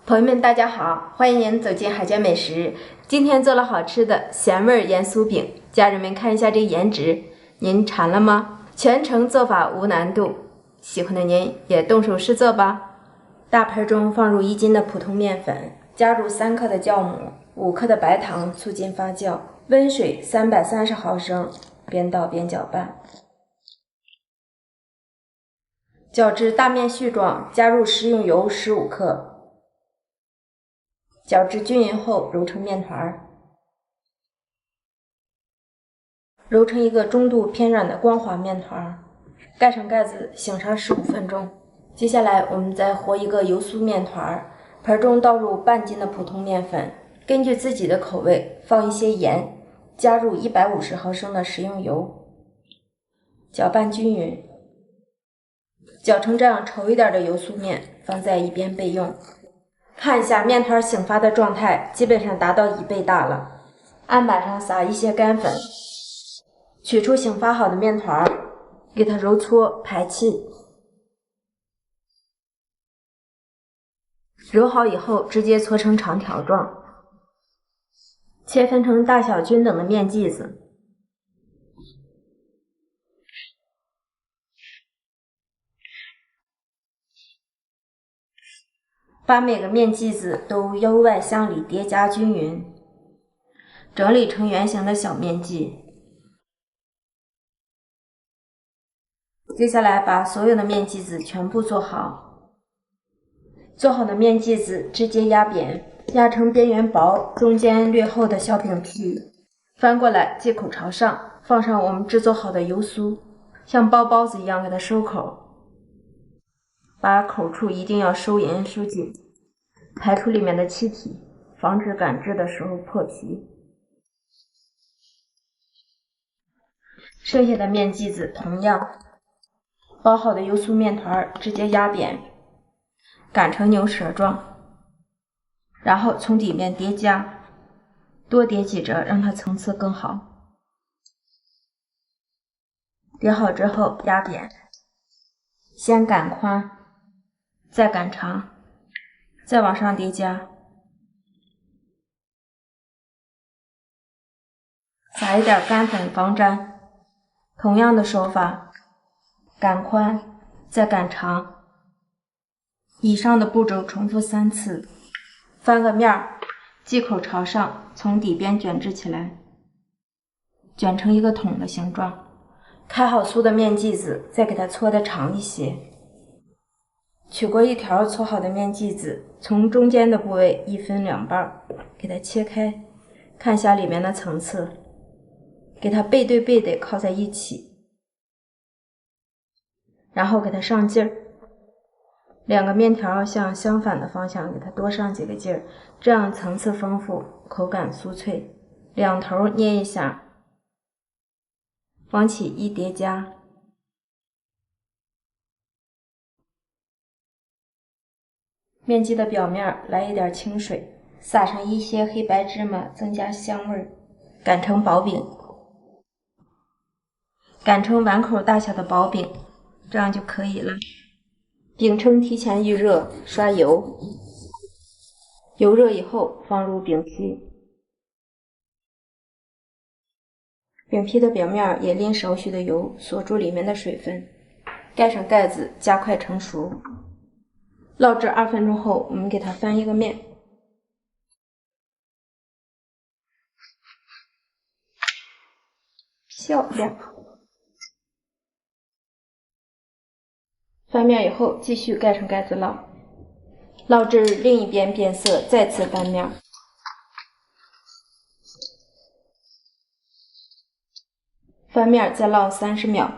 朋友们，大家好，欢迎您走进海娟美食。今天做了好吃的咸味盐酥饼，家人们看一下这颜值，您馋了吗？全程做法无难度，喜欢的您也动手试做吧。大盆中放入1斤的普通面粉，加入3克的酵母、5克的白糖，促进发酵，温水330毫升，边倒边搅拌。搅至大面絮状，加入食用油15克。搅至均匀后，揉成面团，揉成一个中度偏软的光滑面团，盖上盖子，醒上15分钟。接下来我们再和一个油酥面团，盆中倒入半斤的普通面粉，根据自己的口味放一些盐，加入150毫升的食用油，搅拌均匀，搅成这样稠一点的油酥面，放在一边备用。看一下面团醒发的状态，基本上达到1倍大了。案板上撒一些干粉，取出醒发好的面团，给它揉搓排气。揉好以后，直接搓成长条状，切分成大小均等的面剂子。把每个面剂子都由外向里叠加均匀，整理成圆形的小面剂。接下来把所有的面剂子全部做好，做好的面剂子直接压扁，压成边缘薄、中间略厚的小饼皮，翻过来剂口朝上，放上我们制作好的油酥，像包包子一样给它收口。把口处一定要收严收紧，排出里面的气体，防止擀制的时候破皮。剩下的面剂子同样，包好的油酥面团直接压扁，擀成牛舌状，然后从底面叠加，多叠几折，让它层次更好。叠好之后压扁，先擀宽，再擀长，再往上叠加，撒一点干粉防粘。同样的手法，擀宽，再擀长。以上的步骤重复3次，翻个面儿，剂口朝上，从底边卷制起来，卷成一个桶的形状。开好酥的面剂子，再给它搓得长一些。取过一条搓好的面剂子，从中间的部位一分2半，给它切开，看一下里面的层次，给它背对背的靠在一起，然后给它上劲儿。2个面条向相反的方向给它多上几个劲儿，这样层次丰富，口感酥脆。两头捏一下，往起一叠加，面剂的表面来一点清水，撒上一些黑白芝麻，增加香味，擀成薄饼，擀成碗口大小的薄饼，这样就可以了。饼铛提前预热，刷油，油热以后放入饼皮，饼皮的表面也淋少许的油，锁住里面的水分，盖上盖子，加快成熟。烙制2分钟后，我们给它翻一个面，漂亮。翻面以后，继续盖上盖子烙，烙至另一边变色，再次翻面。翻面再烙30秒，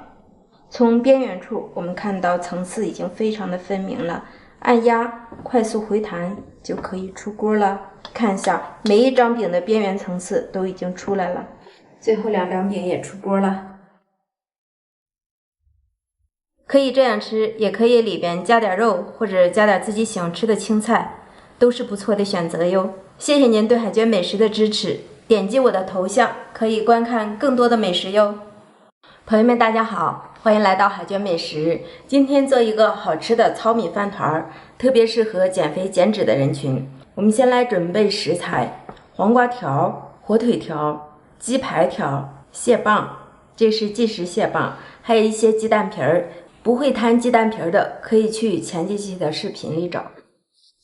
从边缘处我们看到层次已经非常的分明了，按压快速回弹就可以出锅了。看一下，每一张饼的边缘层次都已经出来了，最后2张饼也出锅了。可以这样吃，也可以里边加点肉，或者加点自己喜欢吃的青菜，都是不错的选择哟。谢谢您对海娟美食的支持，点击我的头像可以观看更多的美食哟。朋友们，大家好，欢迎来到海娟美食。今天做一个好吃的糙米饭团，特别适合减肥减脂的人群。我们先来准备食材：黄瓜条、火腿条、鸡排条、蟹棒，这是即食蟹棒，还有一些鸡蛋皮儿。不会摊鸡蛋皮儿的，可以去前几期的视频里找。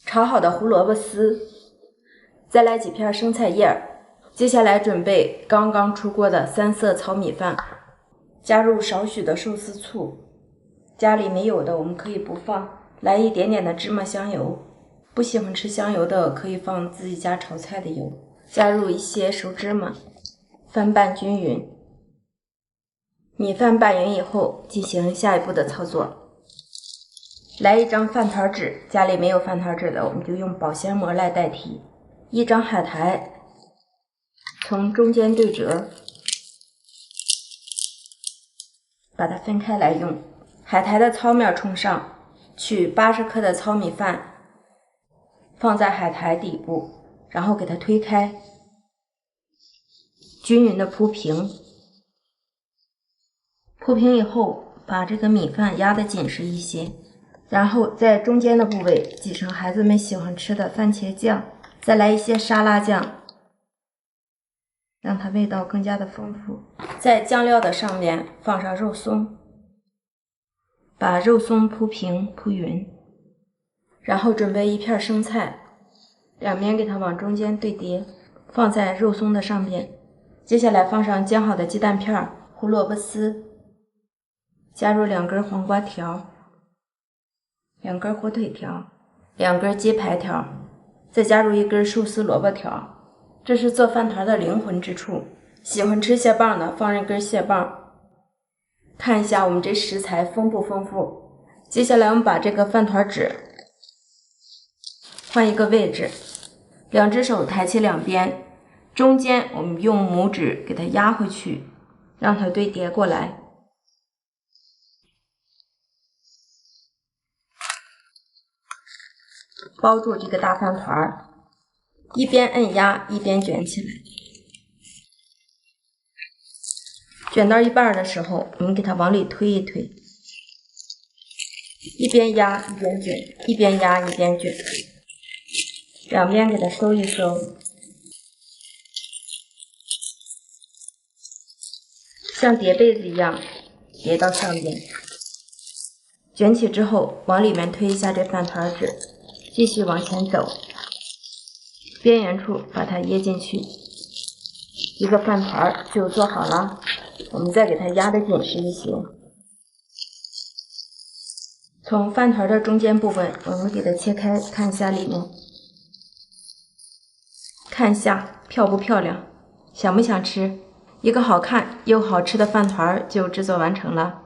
炒好的胡萝卜丝，再来几片生菜叶。接下来准备刚刚出锅的3色糙米饭。加入少许的寿司醋，家里没有的我们可以不放。来一点点的芝麻香油，不喜欢吃香油的可以放自己家炒菜的油。加入一些熟芝麻，翻拌均匀。米饭拌匀以后，进行下一步的操作。来一张饭团纸，家里没有饭团纸的，我们就用保鲜膜来代替。一张海苔，从中间对折。把它分开来用，海苔的糙面冲上，取80克的糙米饭放在海苔底部，然后给它推开，均匀的铺平。铺平以后，把这个米饭压得紧实一些，然后在中间的部位挤上孩子们喜欢吃的番茄酱，再来一些沙拉酱，让它味道更加的丰富。在酱料的上面放上肉松，把肉松铺平铺匀，然后准备一片生菜，两边给它往中间对叠，放在肉松的上边。接下来放上煎好的鸡蛋片、胡萝卜丝，加入2根黄瓜条、2根火腿条、2根鸡排条，再加入1根寿司萝卜条。这是做饭团的灵魂之处。喜欢吃蟹棒的放1根蟹棒。看一下我们这食材丰不丰富。接下来我们把这个饭团纸换一个位置，2只手抬起两边，中间我们用拇指给它压回去，让它对叠过来。包住这个大饭团，一边按压一边卷起来。卷到一半的时候，我们给它往里推一推，一边压一边卷，一边压一边卷，两边给它收一收，像叠被子一样叠到上边。卷起之后，往里面推一下这饭团纸，继续往前走，边缘处把它掖进去，一个饭团就做好了。我们再给它压得紧实一些。从饭团的中间部分，我们给它切开，看一下里面，看一下漂不漂亮，想不想吃？一个好看又好吃的饭团就制作完成了。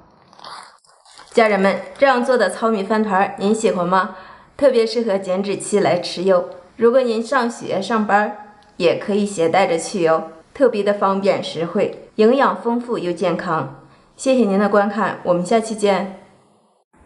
家人们，这样做的糙米饭团您喜欢吗？特别适合减脂期来吃哟。如果您上学上班，也可以携带着去哟。特别的方便实惠，营养丰富又健康。谢谢您的观看，我们下期见。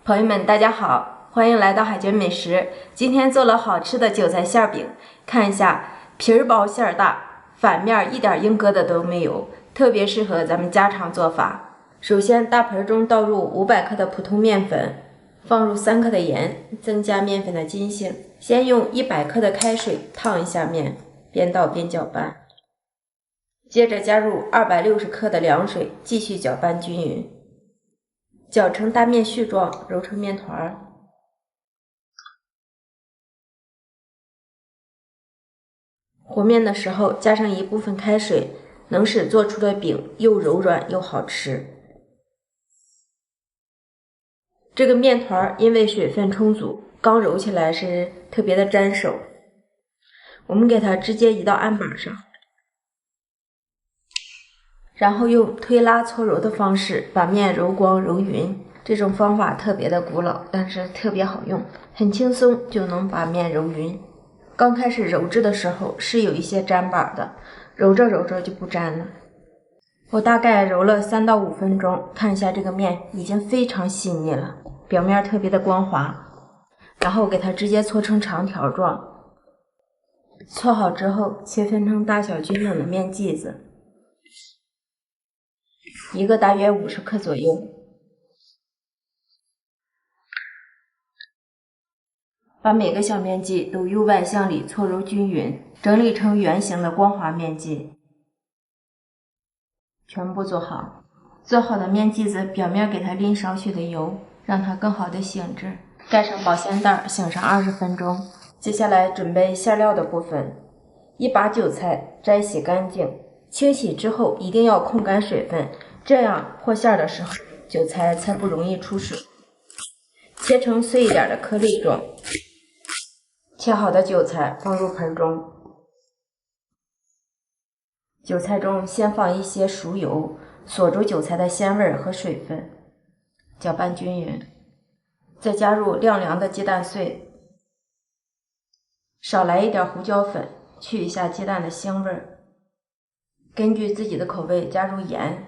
朋友们，大家好，欢迎来到海娟美食。今天做了好吃的韭菜馅饼，看一下，皮儿薄馅儿大，反面一点硬疙瘩都没有，特别适合咱们家常做法。首先，大盆中倒入500克的普通面粉，放入3克的盐，增加面粉的筋性。先用100克的开水烫一下面，边倒边搅拌。接着加入260克的凉水，继续搅拌均匀，搅成大面絮状，揉成面团。和面的时候加上一部分开水，能使做出的饼又柔软又好吃。这个面团因为水分充足，刚揉起来是特别的粘手。我们给它直接移到案板上，然后用推拉搓揉的方式把面揉光揉匀。这种方法特别的古老，但是特别好用，很轻松就能把面揉匀。刚开始揉制的时候是有一些粘板的，揉着揉着就不粘了。我大概揉了3到5分钟，看一下这个面已经非常细腻了，表面特别的光滑。然后给它直接搓成长条状，搓好之后切分成大小均等的面剂子。一个大约50克左右。把每个小面剂都由外向里搓揉均匀，整理成圆形的光滑面剂。全部做好。做好的面剂子表面给它淋少许的油，让它更好的醒制。盖上保鲜袋，醒上20分钟。接下来准备馅料的部分。一把韭菜摘洗干净，清洗之后一定要控干水分，这样和馅的时候韭菜才不容易出水。切成碎一点的颗粒状。切好的韭菜放入盆中，韭菜中先放一些熟油，锁住韭菜的鲜味和水分，搅拌均匀。再加入晾凉的鸡蛋碎，少来一点胡椒粉，去一下鸡蛋的腥味。根据自己的口味加入盐，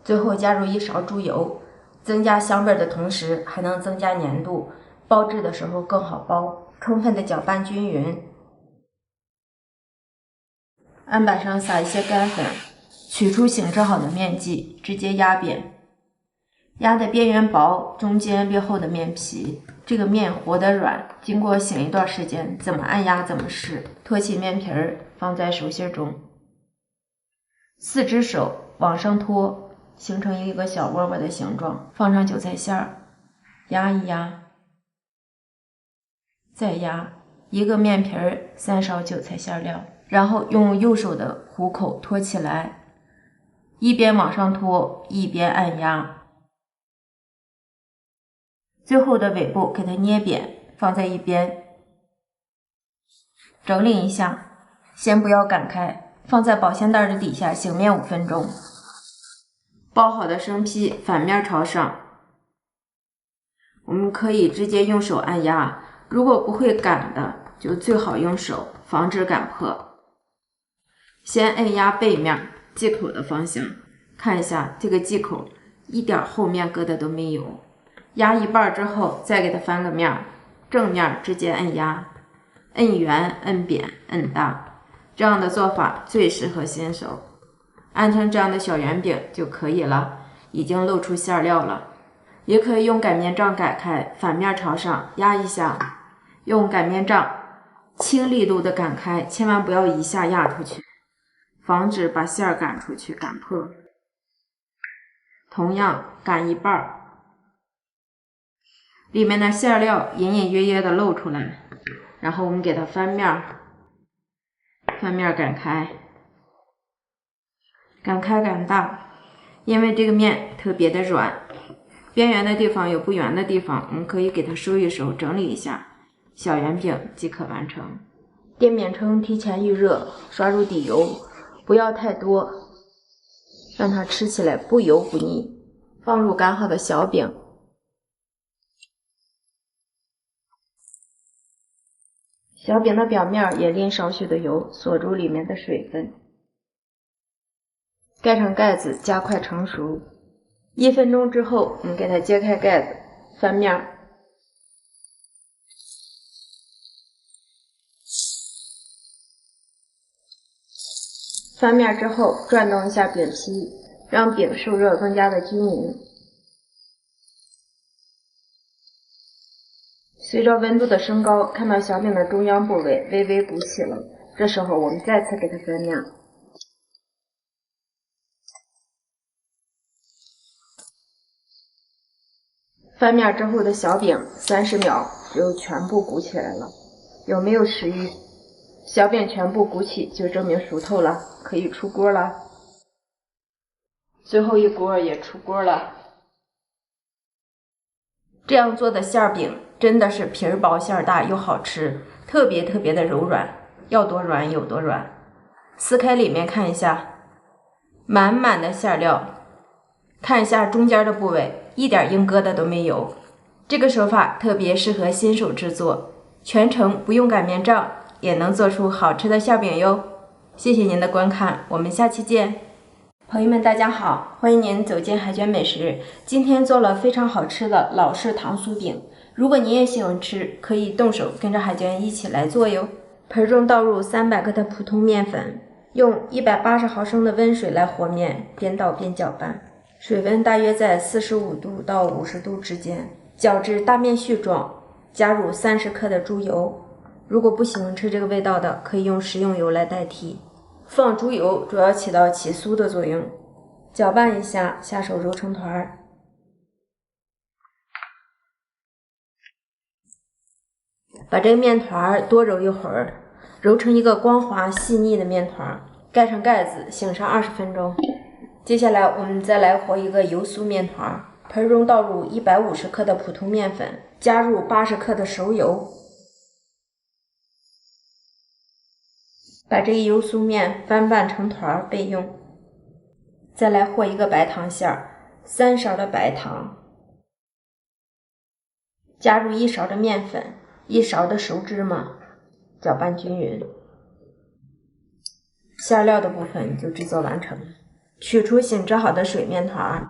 最后加入1勺猪油，增加香味的同时还能增加粘度，包制的时候更好包。充分的搅拌均匀。案板上撒一些干粉，取出醒制好的面剂，直接压扁。压的边缘薄，中间略厚的面皮。这个面和得软，经过醒一段时间，怎么按压怎么是。托起面皮儿，放在手心中，4只手往上托，形成一个小窝窝的形状，放上韭菜馅儿，压一压。再压一个面皮儿，3勺韭菜馅料，然后用右手的虎口托起来，一边往上托，一边按压，最后的尾部给它捏扁，放在一边。整理一下，先不要擀开，放在保鲜袋的底下醒面5分钟。包好的生坯反面朝上，我们可以直接用手按压。如果不会擀的，就最好用手，防止擀破。先按压背面剂口的方向，看一下这个剂口一点后面疙瘩都没有。压一半之后，再给它翻个面，正面直接按压，摁圆、摁扁、摁大，这样的做法最适合新手。按成这样的小圆饼就可以了，已经露出馅料了。也可以用擀面杖擀开，反面朝上压一下。用擀面杖轻力度的擀开，千万不要一下压出去，防止把馅儿擀出去擀破。同样擀一半，里面的馅料隐隐约约的露出来，然后我们给它翻面，翻面擀开，擀开擀大。因为这个面特别的软，边缘的地方有不圆的地方，我们可以给它收一收，整理一下。小圆饼即可完成。电饼铛提前预热，刷入底油，不要太多，让它吃起来不油不腻。放入擀好的小饼，小饼的表面也淋少许的油，锁住里面的水分。盖上盖子，加快成熟。1分钟之后，我们给它揭开盖子，翻面。翻面之后，转动一下饼皮，让饼受热更加的均匀。随着温度的升高，看到小饼的中央部位微微鼓起了，这时候我们再次给它翻面。翻面之后的小饼30秒就全部鼓起来了，有没有食欲？小饼全部鼓起就证明熟透了，可以出锅了。最后一锅也出锅了。这样做的馅饼真的是皮儿薄馅儿大又好吃，特别的柔软，要多软有多软。撕开里面看一下，满满的馅料，看一下中间的部位，一点硬疙瘩都没有。这个手法特别适合新手制作，全程不用擀面杖也能做出好吃的馅饼哟。谢谢您的观看，我们下期见。朋友们大家好，欢迎您走进海娟美食。今天做了非常好吃的老式糖酥饼，如果你也喜欢吃，可以动手跟着海娟一起来做哟。盆中倒入300克的普通面粉，用180毫升的温水来和面，边倒边搅拌。水温大约在45度到50度之间，搅至大面絮状，加入30克的猪油。如果不喜欢吃这个味道的，可以用食用油来代替。放猪油主要起到起酥的作用。搅拌一下，下手揉成团儿。把这个面团多揉一会儿，揉成一个光滑细腻的面团，盖上盖子，醒上20分钟。接下来我们再来和一个油酥面团，盆中倒入150克的普通面粉，加入80克的熟油，把这个油酥面翻拌成团备用。再来和一个白糖馅儿，3勺的白糖，加入1勺的面粉，1勺的熟芝麻，搅拌均匀。馅料的部分就制作完成了。取出醒制好的水面团，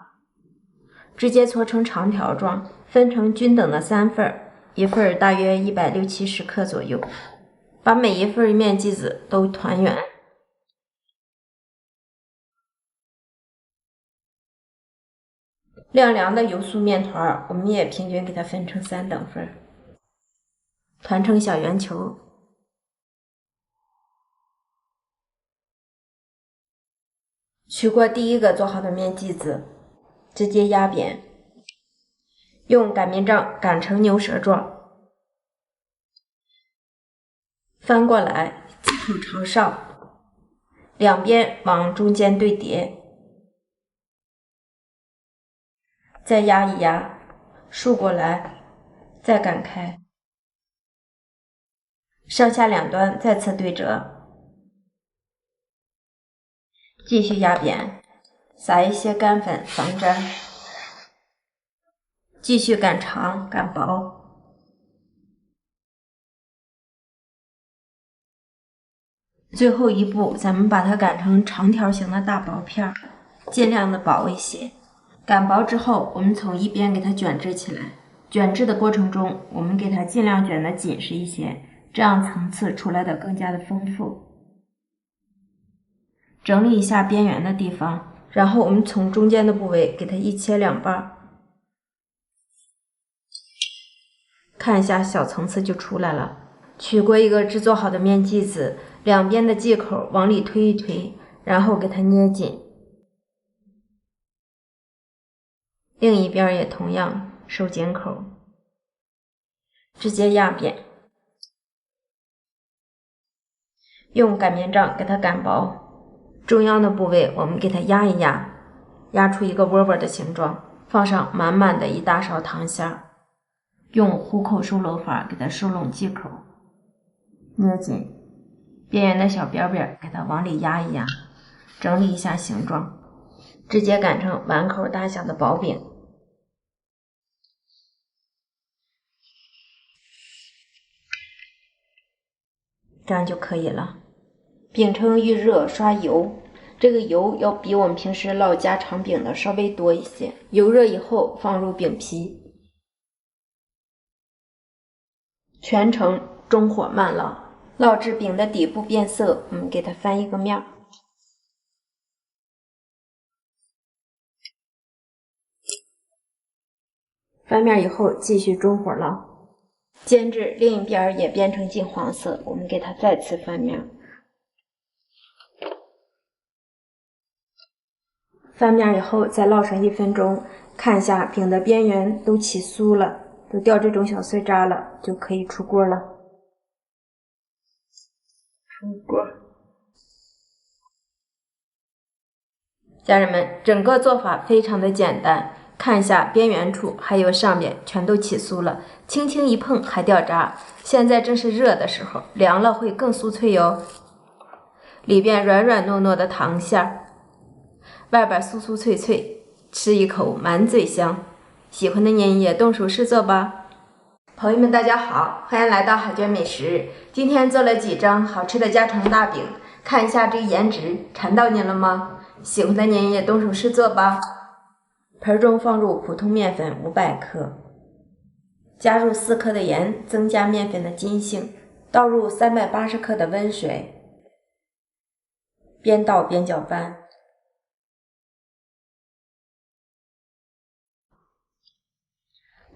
直接搓成长条状，分成均等的3份，一份大约160-170克左右。把每一份面剂子都团圆。晾凉的油酥面团，我们也平均给它分成3等份，团成小圆球。取过第一个做好的面剂子，直接压扁，用擀面杖擀成牛舌状，翻过来，剂口朝上，两边往中间对叠。再压一压，竖过来，再擀开，上下两端再次对折，继续压扁，撒一些干粉防粘，继续擀长擀薄，最后一步咱们把它擀成长条形的大薄片，尽量的薄一些。擀薄之后，我们从一边给它卷制起来。卷制的过程中，我们给它尽量卷得紧实一些，这样层次出来的更加的丰富。整理一下边缘的地方，然后我们从中间的部位给它一切两半，看一下小层次就出来了。取过一个制作好的面剂子，两边的剂口往里推一推，然后给它捏紧。另一边也同样收紧口，直接压扁，用擀面杖给它擀薄，中央的部位我们给它压一压，压出一个窝窝的形状，放上满满的1大勺糖馅儿，用虎口收拢法给它收拢剂口，捏紧，边缘的小边边给它往里压一压，整理一下形状，直接擀成碗口大小的薄饼。这样就可以了。饼铛预热刷油，这个油要比我们平时烙家常饼的稍微多一些。油热以后放入饼皮，全程中火慢烙，烙至饼的底部变色，我们给它翻一个面。翻面以后继续中火烙，煎至另一边也变成金黄色，我们给它再次翻面。翻面以后再烙上1分钟，看一下饼的边缘都起酥了，都掉这种小碎渣了，就可以出锅了。出锅。家人们，整个做法非常的简单，看一下边缘处还有上面全都起酥了，轻轻一碰还掉渣。现在正是热的时候，凉了会更酥脆哟。里边软软糯糯的糖馅儿，外边酥酥脆脆，吃一口满嘴香。喜欢的您也动手试做吧。朋友们大家好，欢迎来到海娟美食。今天做了几张好吃的家常大饼，看一下这个颜值馋到您了吗？喜欢的您也动手试做吧。盆中放入普通面粉500克，加入4克的盐，增加面粉的筋性，倒入380克的温水，边倒边搅拌。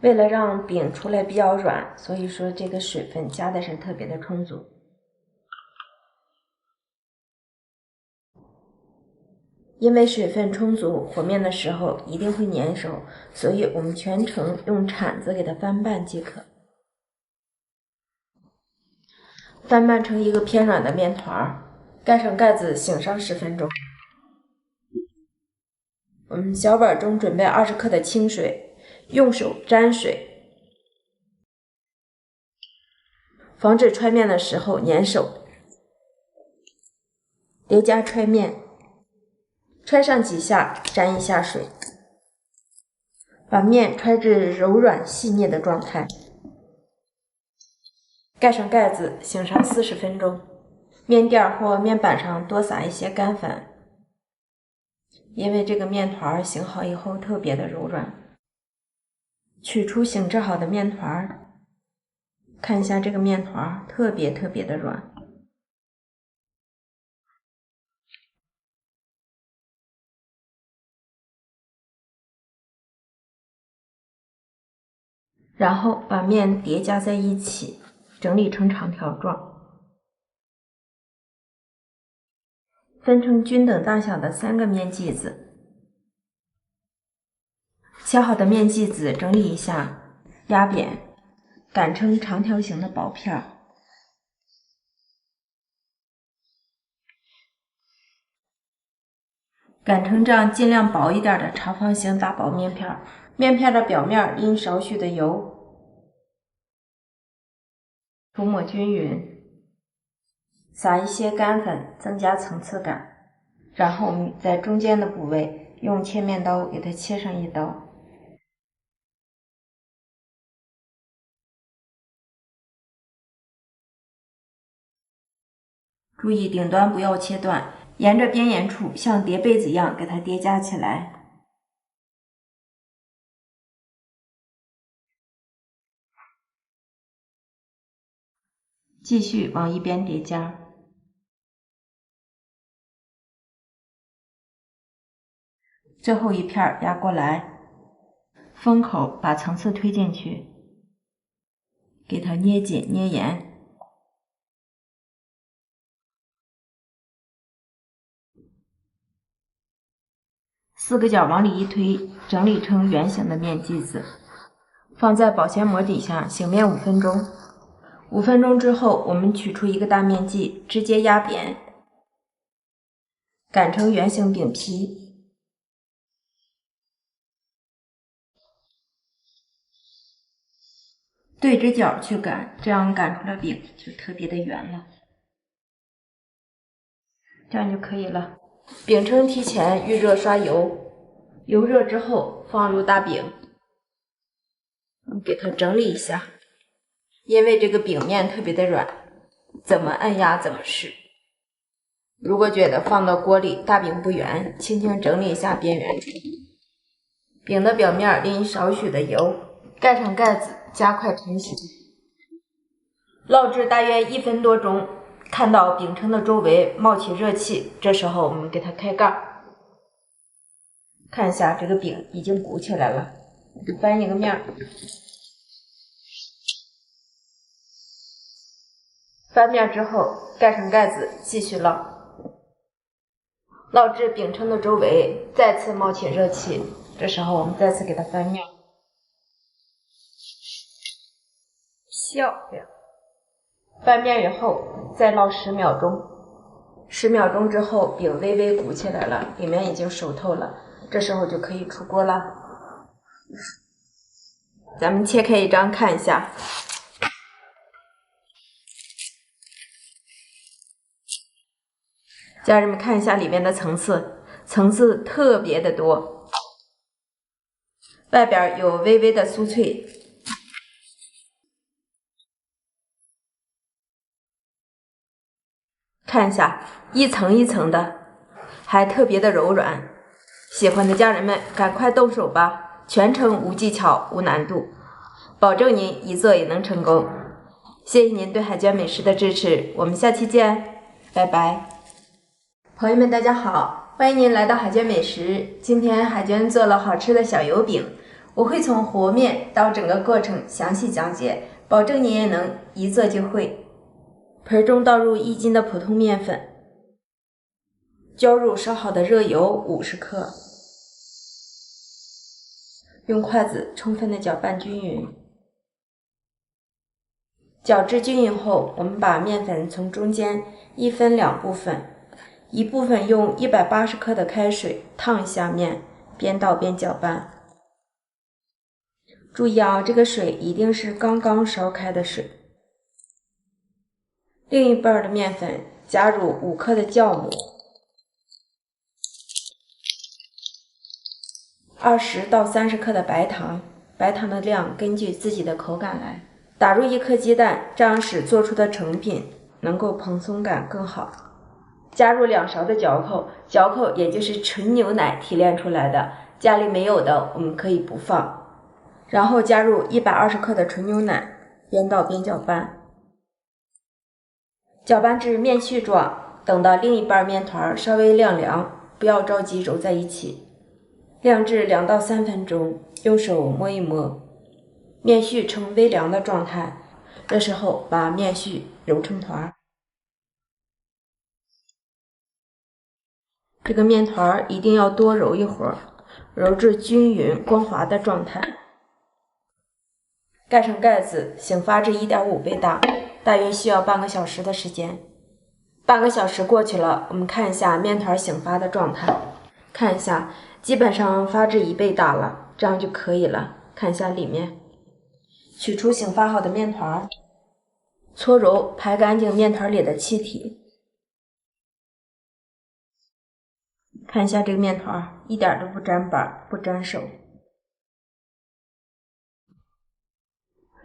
为了让饼出来比较软，所以说这个水分加的是特别的充足。因为水分充足，和面的时候一定会粘手，所以我们全程用铲子给它翻拌即可。翻拌成一个偏软的面团，盖上盖子醒上10分钟。我们小碗中准备20克的清水，用手沾水，防止揣面的时候粘手。叠加揣面，揣上几下，沾一下水，把面揣至柔软细腻的状态。盖上盖子，醒上40分钟。面垫或面板上多撒一些干粉，因为这个面团醒好以后特别的柔软。取出醒制好的面团，看一下这个面团特别的软。然后把面叠加在一起，整理成长条状，分成均等大小的3个面剂子。切好的面剂子整理一下，压扁，擀成长条形的薄片。擀成这样尽量薄一点的长方形大薄面片，面片的表面淋少许的油，涂抹均匀，撒一些干粉增加层次感，然后我们在中间的部位用切面刀给它切上一刀。注意顶端不要切断，沿着边沿处像叠被子一样给它叠加起来。继续往一边叠加。最后一片压过来，封口把层次推进去，给它捏紧捏严。4个角往里一推，整理成圆形的面剂子，放在保鲜膜底下醒面5分钟。5分钟之后，我们取出一个大面剂，直接压扁，擀成圆形饼皮。对着角去擀，这样擀出来饼就特别的圆了。这样就可以了。饼铛提前预热刷油，油热之后放入大饼，给它整理一下。因为这个饼面特别的软，怎么按压怎么是。如果觉得放到锅里大饼不圆，轻轻整理一下边缘处。饼的表面淋少许的油，盖上盖子，加快成型。烙制大约1分多钟，看到饼铛的周围冒起热气，这时候我们给它开盖，看一下这个饼已经鼓起来了，翻一个面。翻面之后，盖上盖子继续烙。烙至饼铛的周围再次冒起热气，这时候我们再次给它翻面。漂亮！翻面以后再烙10秒钟，10秒钟之后饼微微鼓起来了，里面已经熟透了，这时候就可以出锅了。咱们切开一张看一下。家人们看一下里面的层次特别的多，外边有微微的酥脆，看一下一层一层的，还特别的柔软。喜欢的家人们赶快动手吧，全程无技巧无难度，保证您一做也能成功。谢谢您对海娟美食的支持，我们下期见，拜拜。朋友们大家好，欢迎您来到海娟美食。今天海娟做了好吃的小油饼，我会从和面到整个过程详细讲解，保证你也能一做就会。盆中倒入1斤的普通面粉，浇入烧好的热油50克，用筷子充分的搅拌均匀。搅至均匀后，我们把面粉从中间一分2部分，一部分用180克的开水烫一下面，边倒边搅拌。注意啊，这个水一定是刚刚烧开的水。另一半的面粉加入5克的酵母，20到30克的白糖，白糖的量根据自己的口感来。打入1颗鸡蛋，这样使做出的成品能够蓬松感更好。加入2勺的嚼口，嚼口也就是纯牛奶提炼出来的，家里没有的我们可以不放。然后加入120克的纯牛奶，边倒边搅拌，搅拌至面絮状，等到另一半面团稍微晾凉，不要着急揉在一起，晾至2到3分钟，用手摸一摸，面絮呈微凉的状态，这时候把面絮揉成团。这个面团一定要多揉一会儿，揉至均匀光滑的状态。盖上盖子，醒发至1.5倍大，大约需要半个小时的时间。半个小时过去了，我们看一下面团醒发的状态。看一下，基本上发至1倍大了，这样就可以了。看一下里面，取出醒发好的面团，搓揉排干净面团里的气体。看一下这个面团，一点都不粘板，不粘手。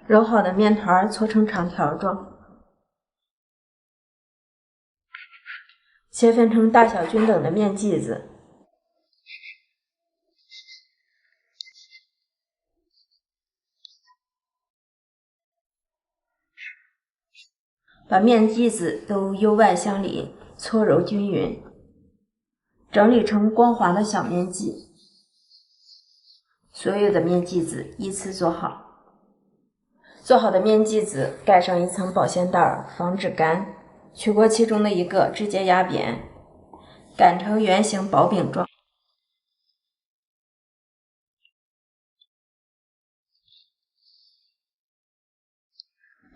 揉好的面团搓成长条状，切分成大小均等的面剂子。把面剂子都由外向里搓揉均匀，整理成光滑的小面剂。所有的面剂子依次做好。做好的面剂子盖上一层保鲜袋，防止干。取过其中的一个，直接压扁，擀成圆形薄饼状。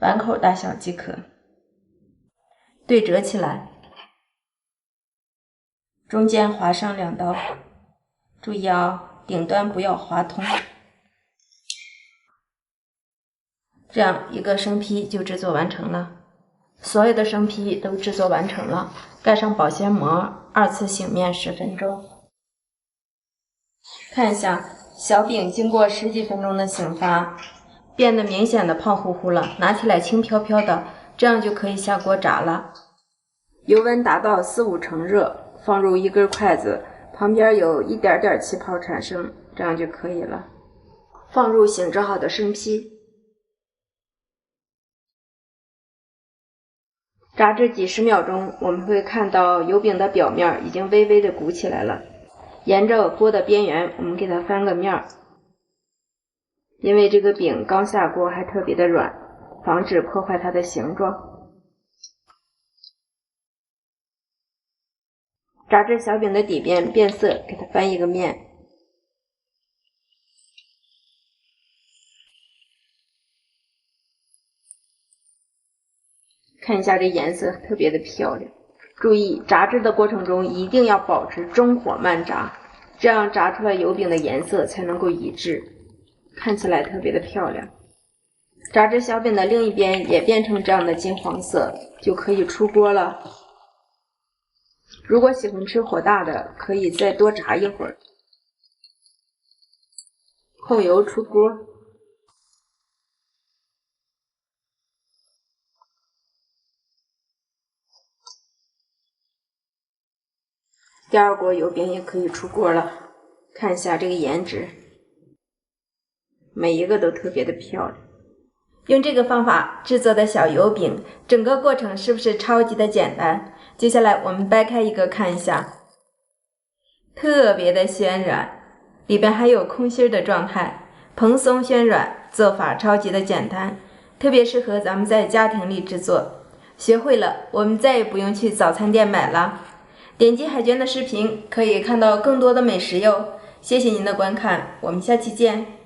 碗口大小即可。对折起来，中间划上2刀，注意啊，顶端不要划通。这样一个生坯就制作完成了。所有的生坯都制作完成了，盖上保鲜膜，2次醒面10分钟。看一下，小饼经过10几分钟的醒发，变得明显的胖乎乎了，拿起来轻飘飘的，这样就可以下锅炸了。油温达到4、5成热，放入1根筷子，旁边有一点点气泡产生，这样就可以了。放入醒制好的生坯，炸至几10秒钟，我们会看到油饼的表面已经微微的鼓起来了。沿着锅的边缘，我们给它翻个面，因为这个饼刚下锅还特别的软，防止破坏它的形状。炸至小饼的底边变色，给它翻一个面。看一下这颜色特别的漂亮。注意，炸制的过程中一定要保持中火慢炸，这样炸出来油饼的颜色才能够一致，看起来特别的漂亮。炸至小饼的另一边也变成这样的金黄色，就可以出锅了。如果喜欢吃火大的，可以再多炸一会儿。控油出锅。第2锅油饼也可以出锅了，看一下这个颜值，每一个都特别的漂亮。用这个方法制作的小油饼，整个过程是不是超级的简单？接下来我们掰开一个看一下，特别的鲜软，里边还有空心的状态，蓬松暄软，做法超级的简单，特别适合咱们在家庭里制作。学会了，我们再也不用去早餐店买了。点击海娟的视频，可以看到更多的美食哟。谢谢您的观看，我们下期见。